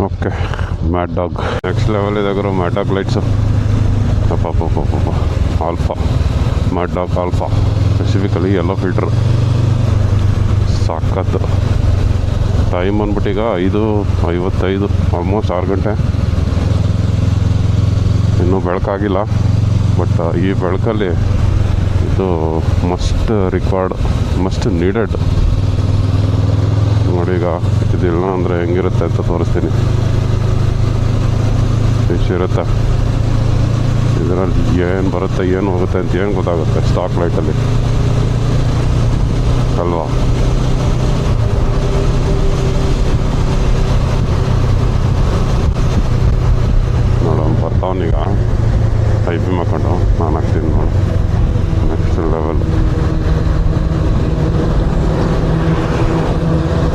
Okay, mad dog next level ಇದೆ ಗುರು. Mad dog lights ಅಪ್ಪ alpha, mad dog alpha, specifically ಎಲ್ಲೋ filter ಸಾಕತ್ತು. ಟೈಮ್ ಅಂದ್ಬಿಟ್ಟು ಈಗ 5:55, ಆಲ್ಮೋಸ್ಟ್ 6 ಗಂಟೆ. ಇನ್ನೂ ಬೆಳಕಾಗಿಲ್ಲ, ಬಟ್ ಈ ಬೆಳಕಲ್ಲಿ ಇದು ಮಸ್ಟ್ ರಿಕ್ವೈರ್ಡ್, ಮಸ್ಟ್ ನೀಡೆಡ್. ನೋಡಿ ಈಗ ಇದಿಲ್ಲ ಅಂದರೆ ಹೆಂಗಿರುತ್ತೆ ಅಂತ ತೋರಿಸ್ತೀನಿ. ಇರುತ್ತೆ ಇದರಲ್ಲಿ, ಏನು ಬರುತ್ತೆ ಏನು ಹೋಗುತ್ತೆ ಅಂತ ಏನು ಗೊತ್ತಾಗುತ್ತೆ ಸ್ಟಾಕ್ ಲೈಟಲ್ಲಿ ಅಲ್ವಾ.